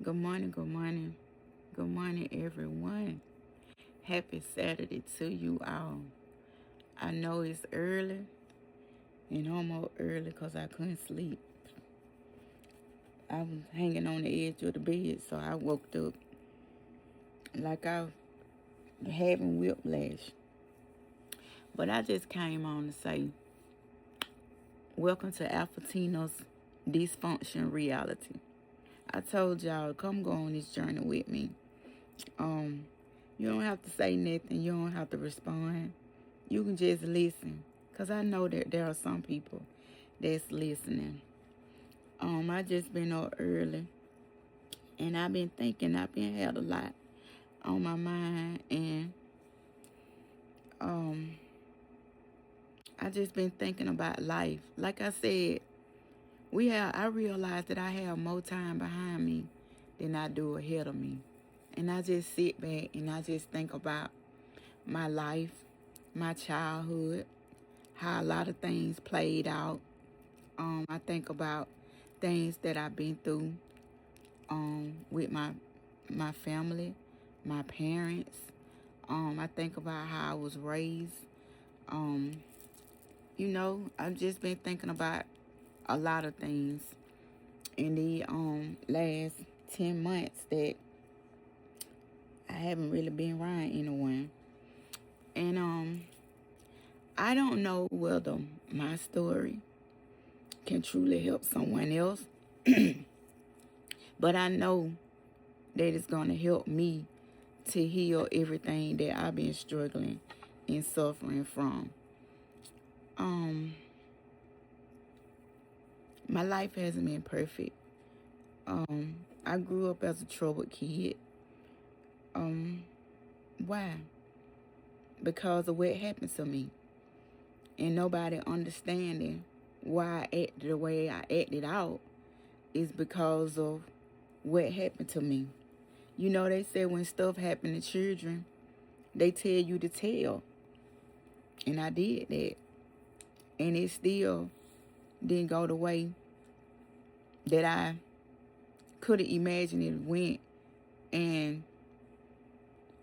Good morning, good morning, good morning, everyone. Happy Saturday to you all. I know it's early and almost early because I couldn't sleep. I was hanging on the edge of the bed, so I woke up like I was having whiplash. But I just came on to say, welcome to Alphatina's Dysfunction Reality. I told y'all, come go on this journey with me. You don't have to say nothing. You don't have to respond. You can just listen. Because I know that there are some people that's listening. I just been up early. And I've been thinking. I've been had a lot on my mind. And I just been thinking about life. Like I said, I realized that I have more time behind me than I do ahead of me. And I just sit back and I just think about my life, my childhood, how a lot of things played out. I think about things that I've been through with my family, my parents. I think about how I was raised. I've just been thinking about a lot of things in the last 10 months that I haven't really been around anyone. And I don't know whether my story can truly help someone else, but I know that it's going to help me to heal everything that I've been struggling and suffering from. My life hasn't been perfect. I grew up as a troubled kid. Why? Because of what happened to me. And nobody understanding why I acted the way I acted out is because of what happened to me. You know, they say when stuff happen to children, they tell you to tell. And I did that. And it still didn't go the way that I could have imagined it went. And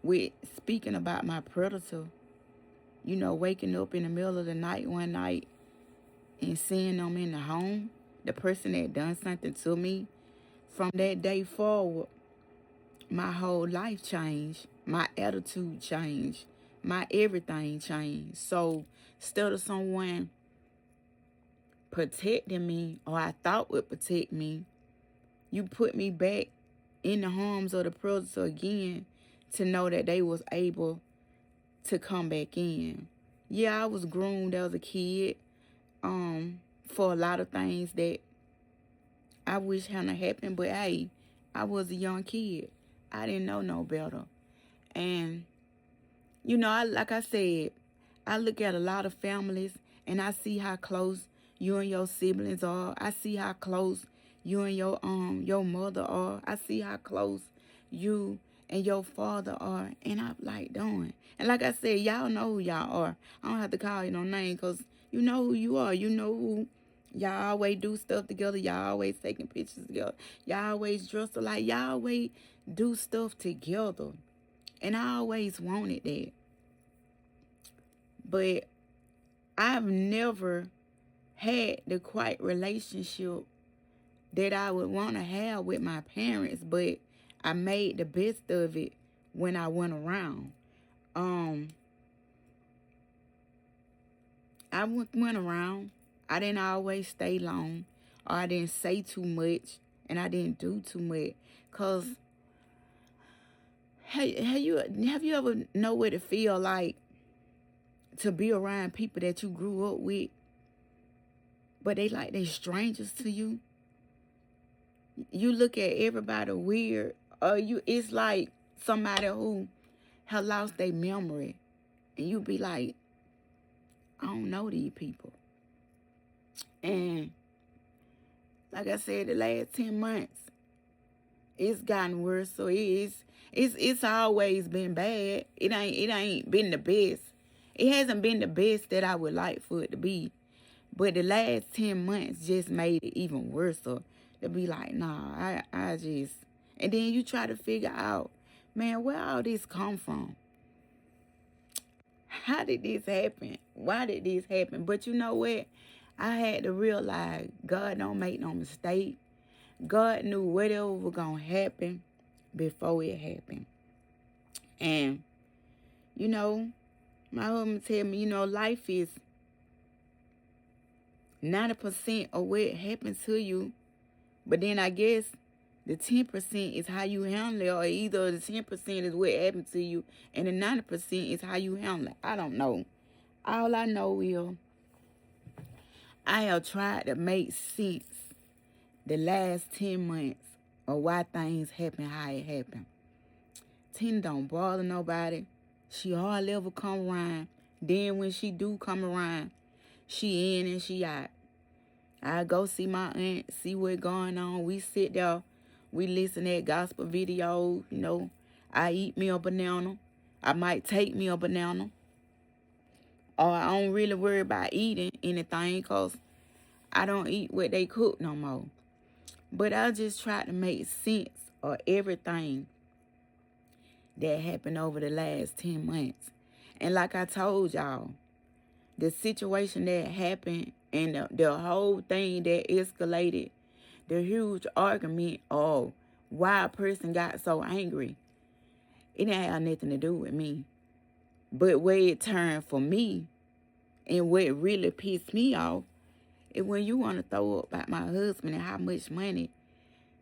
with speaking about my predator, waking up in the middle of the night one night and seeing them in the home, the person that done something to me, from that day forward, my whole life changed. My attitude changed. My everything changed. So instead of someone protecting me, or I thought would protect me, you put me back in the arms of the predator again to know that they was able to come back in. Yeah, I was groomed as a kid for a lot of things that I wish hadn't happened, but hey, I was a young kid. I didn't know no better. And, like I said, I look at a lot of families and I see how close you and your siblings are. I see how close you and your mother are. I see how close you and your father are. And I'm like, darn. And like I said, y'all know who y'all are. I don't have to call you no name because you know who you are. You know who. Y'all always do stuff together. Y'all always taking pictures together. Y'all always dress alike. Y'all always do stuff together. And I always wanted that. But I've never had the quiet relationship that I would want to have with my parents. But I made the best of it when I went around. I went around. I didn't always stay long, or I didn't say too much, and I didn't do too much. Cause hey, have you ever know what it feel like to be around people that you grew up with, but they strangers to you? You look at everybody weird, or it's like somebody who has lost their memory, and you be like, I don't know these people. And like I said, the last 10 months, it's gotten worse. So it's always been bad. It ain't been the best. It hasn't been the best that I would like for it to be. But the last 10 months just made it even worse. So to be like, nah, I just, And then you try to figure out, man, where all this come from? How did this happen? Why did this happen? But you know what? I had to realize God don't make no mistake. God knew whatever was going to happen before it happened. And, you know, my husband tell me, life is 90% of what happens to you. But then I guess the 10% is how you handle it, or either the 10% is what happened to you, and the 90% is how you handle it. I don't know. All I know is I have tried to make sense the last 10 months of why things happen how it happened. Tina don't bother nobody. She hardly ever come around. Then when she do come around, she in and she out. I go see my aunt, see what's going on. We sit there. We listen to gospel videos, I eat me a banana. I might take me a banana. Or I don't really worry about eating anything because I don't eat what they cook no more. But I just try to make sense of everything that happened over the last 10 months. And like I told y'all, the situation that happened and the whole thing that escalated, the huge argument of why a person got so angry, it didn't have nothing to do with me. But where it turned for me and what really pissed me off is when you want to throw up about my husband and how much money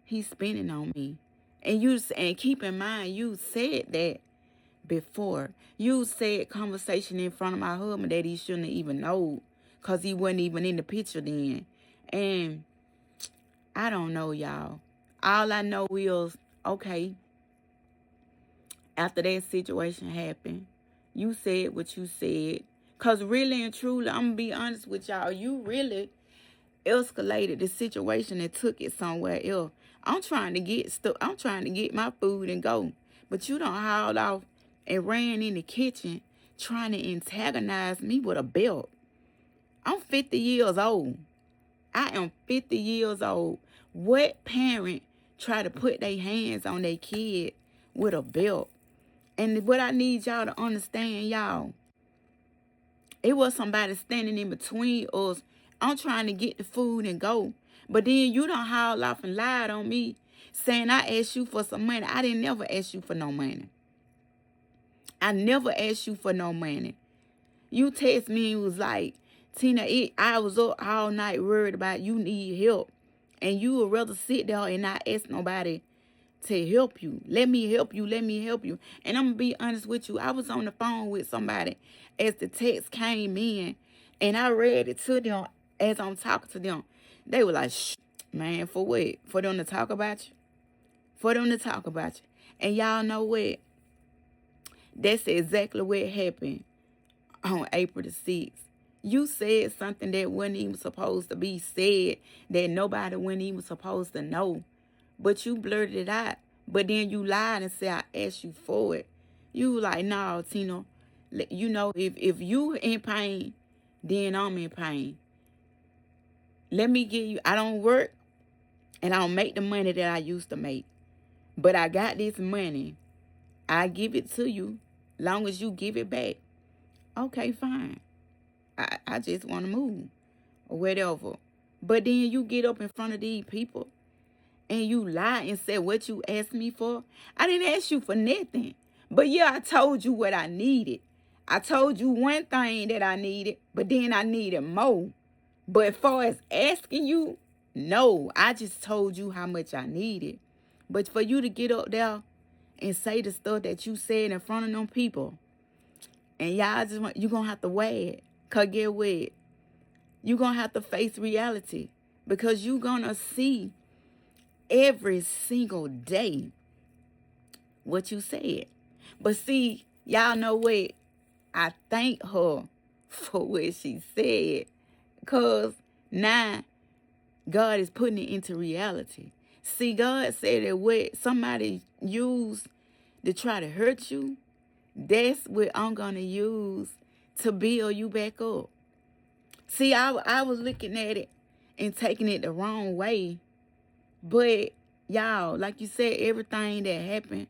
he's spending on me. And keep in mind, you said that before. You said conversation in front of my husband that he shouldn't have even known because he wasn't even in the picture then. And I don't know, y'all. All I know is, okay, after that situation happened, you said what you said. Because really and truly, I'm going to be honest with y'all, you really escalated the situation and took it somewhere else. I'm trying to get my food and go. But you done hauled off and ran in the kitchen trying to antagonize me with a belt. I'm 50 years old. I am 50 years old. What parent try to put their hands on their kid with a belt? And what I need y'all to understand, y'all, it was somebody standing in between us. I'm trying to get the food and go. But then you done haul off and lied on me, saying I asked you for some money. I didn't never ask you for no money. I never asked you for no money. You text me and was like, Tina, I was up all night worried about you need help. And you would rather sit there and not ask nobody to help you. Let me help you. Let me help you. And I'm going to be honest with you. I was on the phone with somebody as the text came in. And I read it to them as I'm talking to them. They were like, shh, man, for what? For them to talk about you? For them to talk about you. And y'all know what? That's exactly what happened on April the 6th. You said something that wasn't even supposed to be said, that nobody wasn't even supposed to know. But you blurted it out. But then you lied and said I asked you for it. You like, no, Tina. If you in pain, then I'm in pain. Let me give you, I don't work and I don't make the money that I used to make. But I got this money. I give it to you long as you give it back. Okay, fine. I just want to move or whatever. But then you get up in front of these people and you lie and say what you asked me for. I didn't ask you for nothing. But yeah, I told you what I needed. I told you one thing that I needed, but then I needed more. But as far as asking you, no, I just told you how much I needed. But for you to get up there and say the stuff that you said in front of them people, and y'all you're going to have to weigh it. Because get what? You're going to have to face reality. Because you're going to see every single day what you said. But see, y'all know what? I thank her for what she said. Because now God is putting it into reality. See, God said that what somebody used to try to hurt you, that's what I'm going to use to build you back up. See, I was looking at it and taking it the wrong way. But y'all, like you said, everything that happened,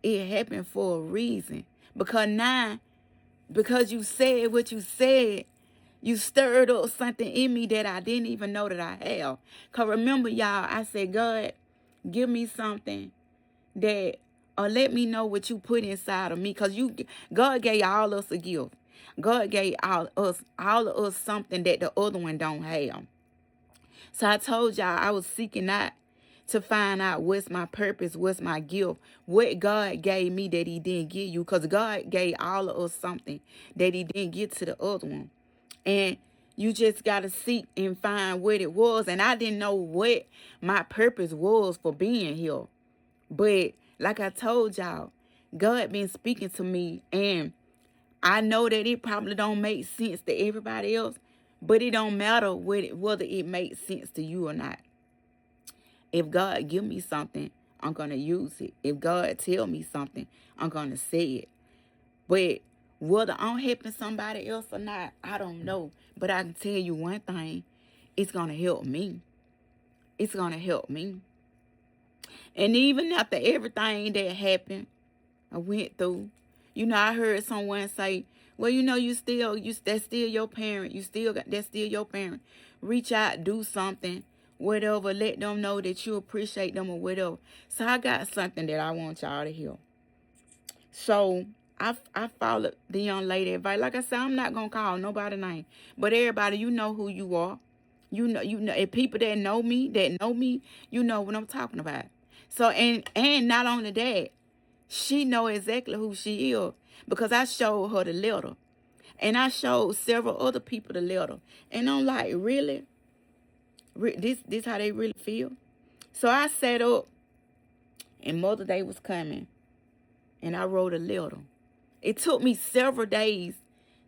it happened for a reason. Because you said what you said, you stirred up something in me that I didn't even know that I have. Because remember, y'all, I said, God, give me something that, or let me know what you put inside of me. Because God gave all us a gift. God gave all of us something that the other one don't have. So I told y'all I was seeking out to find out what's my purpose, what's my gift, what God gave me that he didn't give you. Because God gave all of us something that he didn't give to the other one. And you just got to seek and find what it was. And I didn't know what my purpose was for being here. But like I told y'all, God been speaking to me. And I know that it probably don't make sense to everybody else. But it don't matter whether it makes sense to you or not. If God give me something, I'm going to use it. If God tell me something, I'm going to say it. But whether I'm helping somebody else or not, I don't know. But I can tell you one thing. It's going to help me. It's going to help me. And even after everything that happened, I went through, I heard someone say, well, that's still your parent. That's still your parent. Reach out, do something, whatever. Let them know that you appreciate them or whatever. So I got something that I want y'all to hear. So I followed the young lady advice. Like I said, I'm not gonna call nobody name, but everybody, you know who you are. You know, if people that know me, you know what I'm talking about. So and not only that, she know exactly who she is because I showed her the letter, and I showed several other people the letter, and I'm like, really, this how they really feel. So I sat up, and Mother's Day was coming, and I wrote a letter. It took me several days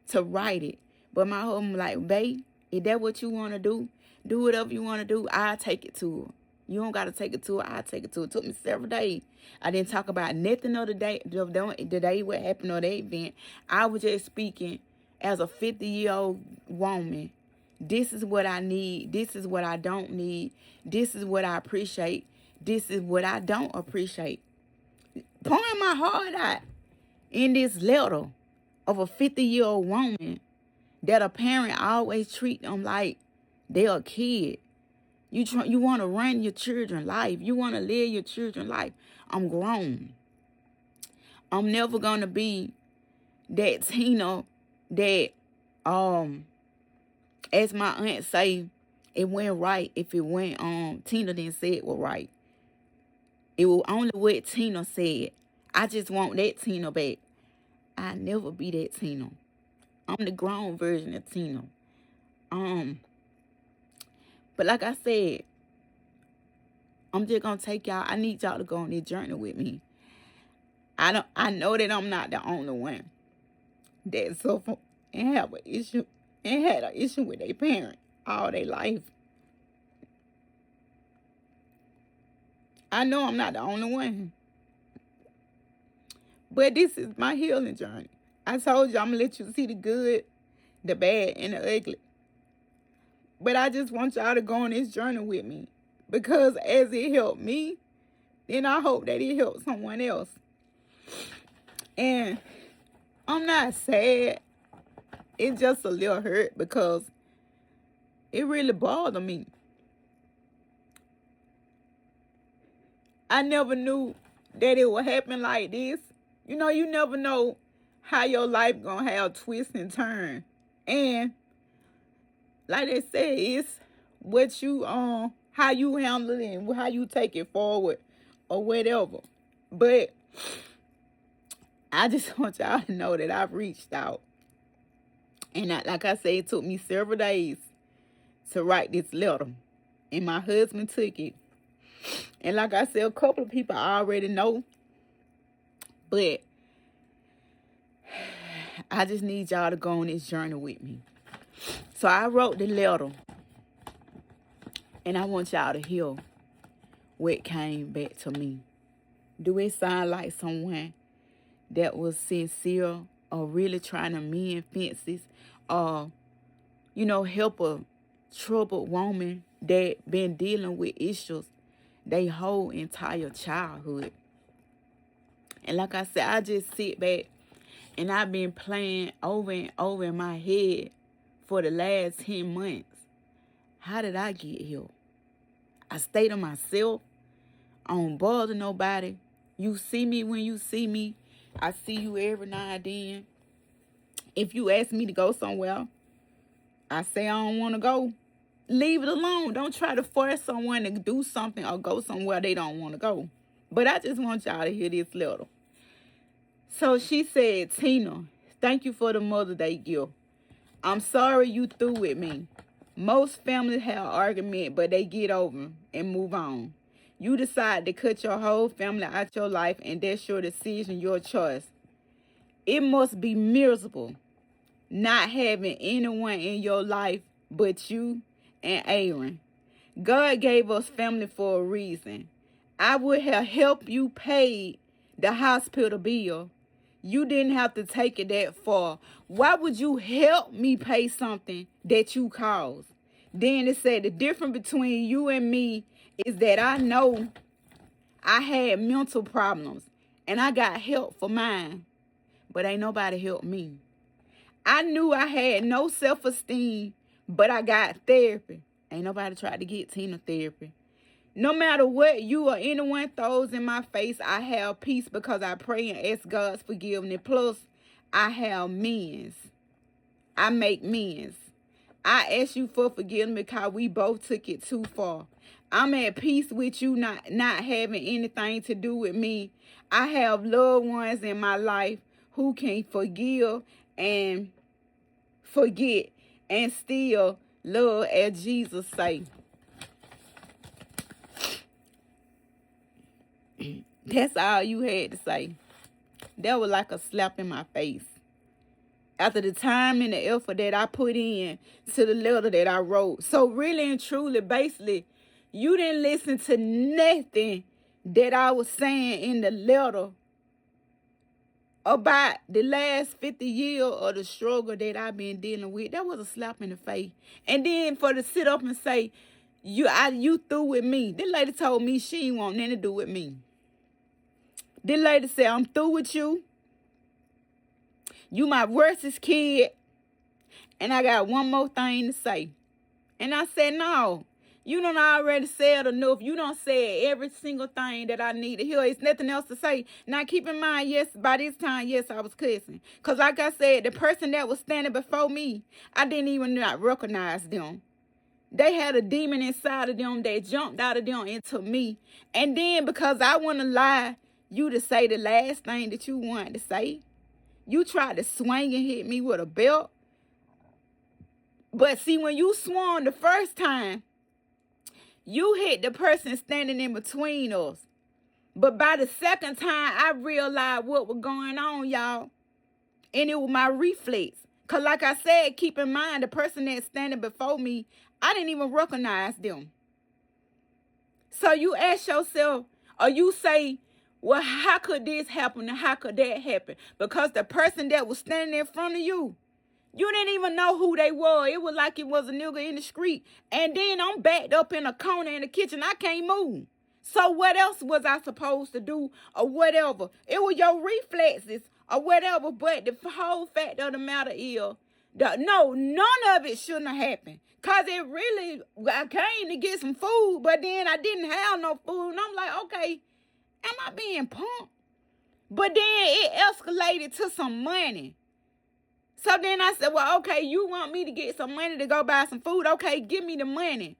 to write it. But my husband was like, babe, is that what you want to do? Do whatever you want to do. I'll take it to her. You don't got to take it to her. I'll take it to her. It took me several days. I didn't talk about nothing of the day what happened or the event. I was just speaking as a 50-year-old woman. This is what I need. This is what I don't need. This is what I appreciate. This is what I don't appreciate. Pouring my heart out in this letter of a 50-year-old woman that a parent always treat them like they're a kid. You want to run your children's life. You want to live your children's life. I'm grown. I'm never going to be that Tina that, as my aunt say, it went right if it went, Tina didn't say it was right. It was only what Tina said. I just want that Tina back. I never be that Tina. I'm the grown version of Tina. But like I said, I'm just gonna take y'all. I need y'all to go on this journey with me. I know that I'm not the only one that suffer and have an issue and had an issue with their parent all their life. I know I'm not the only one. But this is my healing journey. I told you I'm going to let you see the good, the bad, and the ugly. But I just want y'all to go on this journey with me. Because as it helped me, then I hope that it helps someone else. And I'm not sad. It's just a little hurt because it really bothered me. I never knew that it would happen like this. You never know how your life gonna have twists and turns. And like they say, it's what you how you handle it and how you take it forward or whatever. But I just want y'all to know that I've reached out. And like I said, it took me several days to write this letter. And my husband took it. And like I said, a couple of people I already know. But I just need y'all to go on this journey with me. So I wrote the letter. And I want y'all to hear what came back to me. Do it sound like someone that was sincere or really trying to mend fences or, help a troubled woman that been dealing with issues they whole entire childhood. And like I said, I just sit back and I've been playing over and over in my head for the last 10 months. How did I get here? I stay to myself. I don't bother nobody. You see me when you see me. I see you every now and then. If you ask me to go somewhere, I say I don't want to go. Leave it alone. Don't try to force someone to do something or go somewhere they don't want to go. But I just want y'all to hear this letter. So she said, Tina, thank you for the Mother's Day gift. I'm sorry you through with me. Most families have argument, but they get over and move on. You decide to cut your whole family out your life, and that's your decision, your choice. It must be miserable not having anyone in your life but you and Aaron. God gave us family for a reason. I would have helped you pay the hospital bill. You didn't have to take it that far. Why would you help me pay something that you caused? Then it said the difference between you and me is that I know I had mental problems and I got help for mine, but ain't nobody helped me. I knew I had no self-esteem, but I got therapy. Ain't nobody tried to get Tina therapy. No matter what you or anyone throws in my face, I have peace because I pray and ask God's forgiveness. Plus, I have amends. I make amends. I ask you for forgiveness because we both took it too far. I'm at peace with you not having anything to do with me. I have loved ones in my life who can forgive and forget and still love, as Jesus say. That's all you had to say. That was like a slap in my face. After the time and the effort that I put in to the letter that I wrote. So really and truly, basically, you didn't listen to nothing that I was saying in the letter about the last 50 years of the struggle that I've been dealing with. That was a slap in the face. And then for to sit up and say, you through with me. This lady told me she ain't want nothing to do with me. This lady said, I'm through with you. You my worstest kid. And I got one more thing to say. And I said, no. You done already said enough. You done said every single thing that I need to hear. It's nothing else to say. Now, keep in mind, yes, by this time, yes, I was cussing. Because like I said, the person that was standing before me, I didn't even not recognize them. They had a demon inside of them that jumped out of them into me. And then because I want to lie, you to say the last thing that you wanted to say. You tried to swing and hit me with a belt. But see, when you swung the first time, you hit the person standing in between us. But by the second time, I realized what was going on, y'all. And it was my reflex. Because like I said, keep in mind, the person that's standing before me, I didn't even recognize them. So you ask yourself, or you say, well, how could this happen and how could that happen? Because the person that was standing in front of you, you didn't even know who they were. It was like it was a nigga in the street. And then I'm backed up in a corner in the kitchen. I can't move. So what else was I supposed to do or whatever? It was your reflexes or whatever. But the whole fact of the matter is, no, none of it shouldn't have happened. Because it really, I came to get some food, but then I didn't have no food. And I'm like, okay, am I being punked? But then it escalated to some money. So then I said, well, okay, you want me to get some money to go buy some food? Okay, give me the money.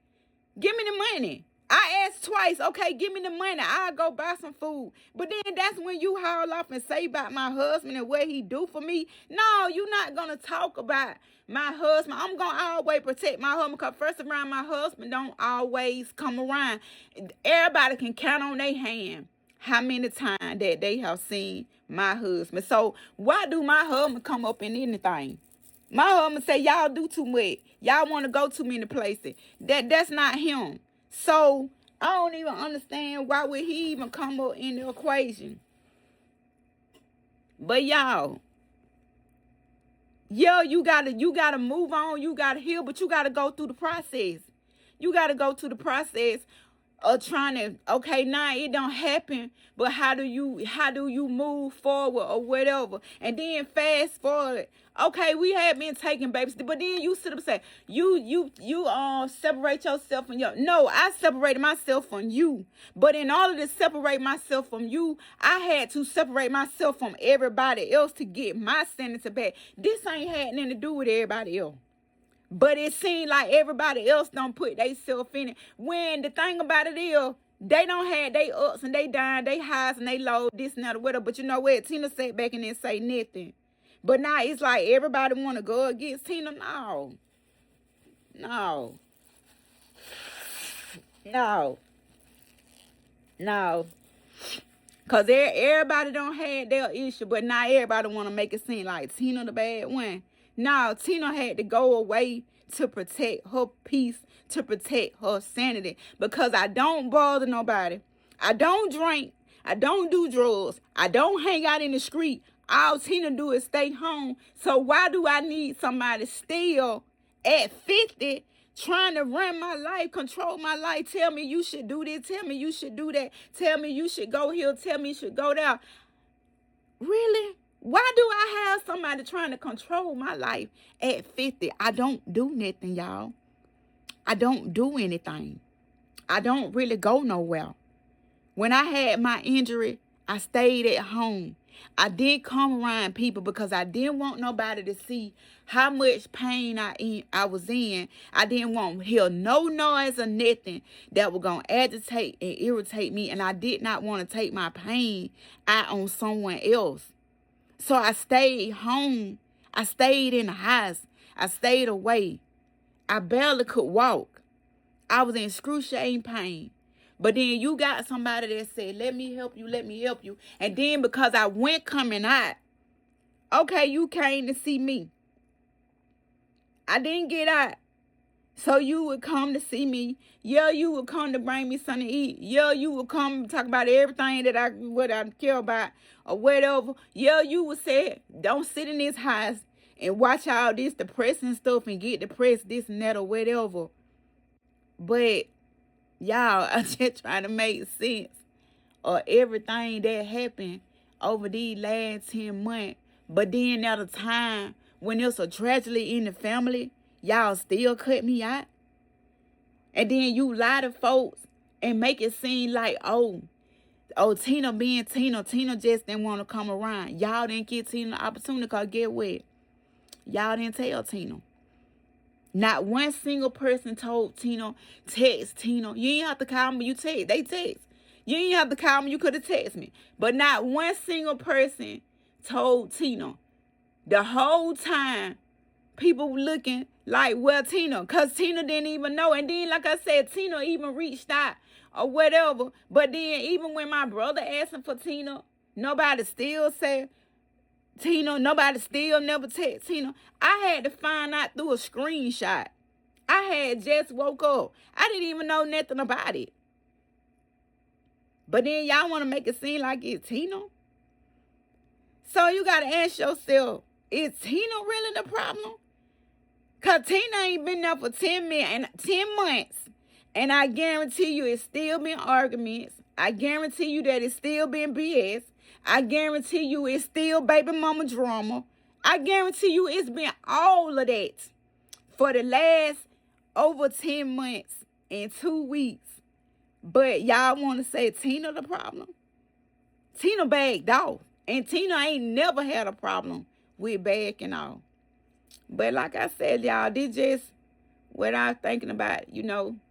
Give me the money. I asked twice, okay, give me the money. I'll go buy some food. But then that's when you haul off and say about my husband and what he do for me. No, you're not going to talk about my husband. I'm going to always protect my husband because first of all, my husband don't always come around. Everybody can count on their hand how many times that they have seen my husband. So why do my husband come up in anything? My husband say, y'all do too much. Y'all want to go too many places. That's not him. So I don't even understand why would he even come up in the equation. But y'all, yeah, you gotta move on. You gotta heal, but you gotta go through the process. You gotta go through the process. or trying to, okay, now it don't happen, but how do you move forward or whatever? And then fast forward, okay, we have been taking babies, but then you sit up and say, you separate yourself from your, no, I separated myself from you. But in order to separate myself from you, I had to separate myself from everybody else to get my sanity back. This ain't had nothing to do with everybody else. But it seemed like everybody else don't put themselves in it. When the thing about it is, they don't have they ups and they downs, they highs and they lows, this and that or whatever. But you know what? Tina sat back and didn't say nothing. But now it's like everybody want to go against Tina. No. Because everybody don't have their issue, but now everybody want to make it seem like Tina the bad one. No, Tina had to go away to protect her peace, to protect her sanity. Because I don't bother nobody. I don't drink. I don't do drugs. I don't hang out in the street. All Tina do is stay home. So why do I need somebody still at 50 trying to run my life, control my life, tell me you should do this, tell me you should do that, tell me you should go here, tell me you should go there? Really? Why do I have somebody trying to control my life at 50? I don't do nothing, y'all. I don't do anything. I don't really go nowhere. When I had my injury, I stayed at home. I didn't come around people because I didn't want nobody to see how much pain I was in. I didn't want to hear no noise or nothing that was going to agitate and irritate me. And I did not want to take my pain out on someone else. So I stayed home. I stayed in the house. I stayed away. I barely could walk. I was in excruciating pain. But then you got somebody that said, let me help you, let me help you. And then because I went coming out, okay, you came to see me. I didn't get out. So you would come to see me. Yeah, you would come to bring me something to eat. Yeah, you would come and talk about everything that what I care about or whatever. Yeah, you would say, don't sit in this house and watch all this depressing stuff and get depressed, this and that or whatever. But y'all, I'm just trying to make sense of everything that happened over these last 10 months. But then at a time when there's a tragedy in the family, y'all still cut me out. And then you lie to folks and make it seem like, oh, Tina being Tina just didn't want to come around. Y'all didn't give Tina the opportunity because get what? Y'all didn't tell Tina. Not one single person told Tina, text Tina. You ain't have to call me, you text. They text. You ain't have to call me, you could have texted me. But not one single person told Tina. The whole time, people were looking like, well, Tina, because Tina didn't even know. And then, like I said, Tina even reached out or whatever. But then even when my brother asked him for Tina, nobody still said Tina. Nobody still never text Tina. I had to find out through a screenshot. I had just woke up. I didn't even know nothing about it. But then y'all want to make it seem like it's Tina? So you got to ask yourself, is Tina really the problem? Because Tina ain't been there for 10 months. And I guarantee you it's still been arguments. I guarantee you that it's still been BS. I guarantee you it's still baby mama drama. I guarantee you it's been all of that for the last over 10 months and 2 weeks. But y'all want to say Tina the problem? Tina bagged off. And Tina ain't never had a problem with backing off. But like I said, y'all, this just what I'm thinking about,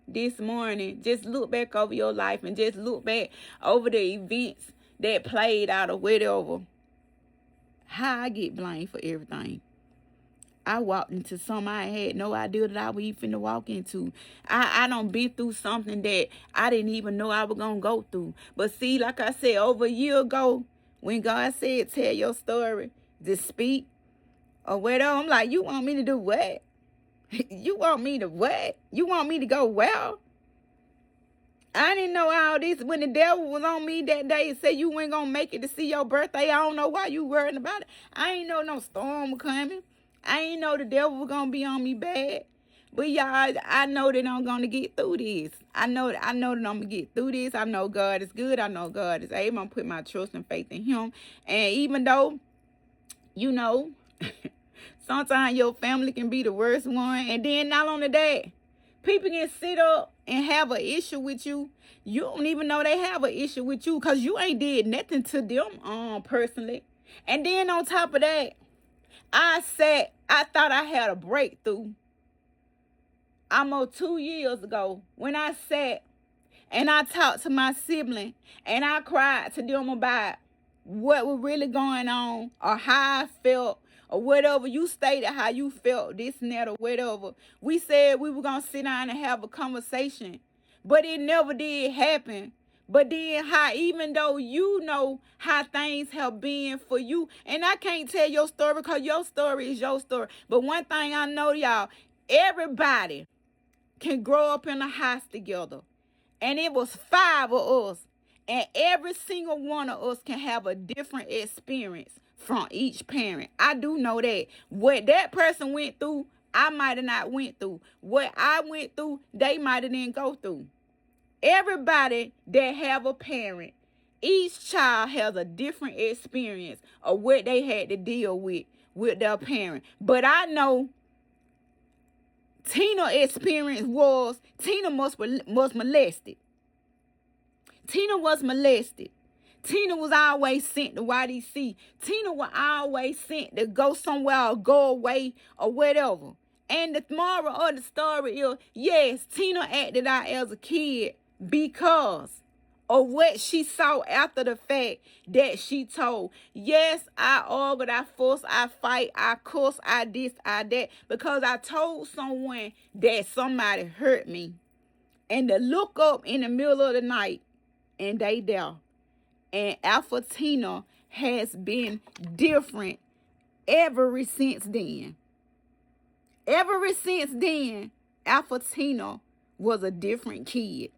this morning. Just look back over your life and just look back over the events that played out or whatever. How I get blamed for everything. I walked into something I had no idea that I was even finna walk into. I done been through something that I didn't even know I was going to go through. But see, like I said, over a year ago, when God said, tell your story, just speak, or whatever, I'm like, you want me to do what? You want me to what? You want me to go well? I didn't know all this when the devil was on me that day and said you ain't going to make it to see your birthday. I don't know why you worrying about it. I ain't know no storm was coming. I ain't know the devil was going to be on me bad. But y'all, I know that I'm gonna get through this. I know that I'm gonna get through this. I know God is good. I know God is able. I'm putting my trust and faith in Him. And even though, you know, sometimes your family can be the worst one, and then not only that, people can sit up and have an issue with you. You don't even know they have an issue with you because you ain't did nothing to them personally. And then on top of that, I thought I had a breakthrough almost 2 years ago when I sat and I talked to my sibling and I cried to them about what was really going on or how I felt or whatever. You stated how you felt, this and that or whatever. We said we were going to sit down and have a conversation, but it never did happen. But then how, even though you know how things have been for you, and I can't tell your story because your story is your story. But one thing I know, y'all, everybody can grow up in a house together. And it was 5 of us. And every single one of us can have a different experience from each parent. I do know that. What that person went through, I might have not went through. What I went through, they might have didn't go through. Everybody that have a parent, each child has a different experience of what they had to deal with their parent. But I know Tina experience was Tina was molested. Tina was molested. Tina was always sent to YDC. Tina was always sent to go somewhere or go away or whatever. And the moral of the story is, yes, Tina acted out as a kid because of what she saw after the fact that she told. Yes, I argued, I fuss, I fight, I cuss, I this, I that, because I told someone that somebody hurt me. And to look up in the middle of the night and they there. And Alpha Tina has been different ever since then. Ever since then, Alpha Tina was a different kid.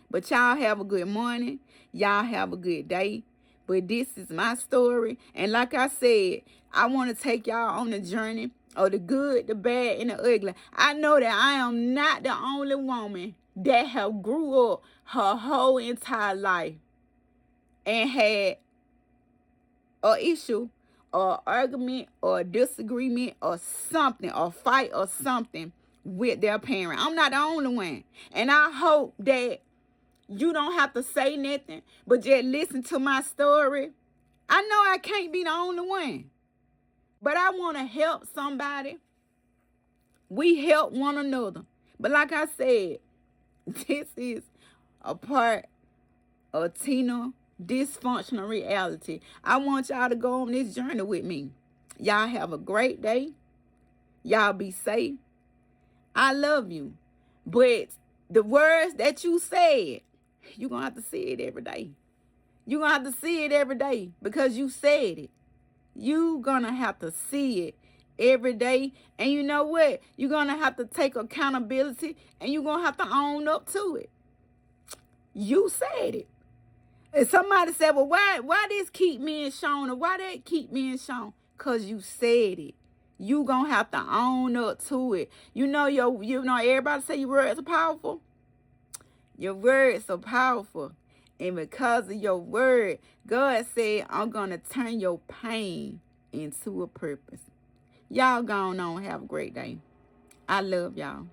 But y'all have a good morning. Y'all have a good day. But this is my story. And like I said, I want to take y'all on the journey of the good, the bad, and the ugly. I know that I am not the only woman that have grew up her whole entire life and had an issue or argument or disagreement or something or fight or something with their parent. I'm not the only one. And I hope that you don't have to say nothing, but just listen to my story. I know I can't be the only one, but I want to help somebody. We help one another. But like I said, this is a part of Tina dysfunctional reality. I want y'all to go on this journey with me. Y'all have a great day. Y'all be safe. I love you. But the words that you said, you're going to have to see it every day. You're going to have to see it every day because you said it. You're going to have to see it every day. And you know what? You're going to have to take accountability and you're going to have to own up to it. You said it. And somebody said, well, why this keep being shown or why that keep being shown? Because you said it. You going to have to own up to it. You know everybody say your words are powerful. Your words are powerful. And because of your word, God said, I'm going to turn your pain into a purpose. Y'all go on. Have a great day. I love y'all.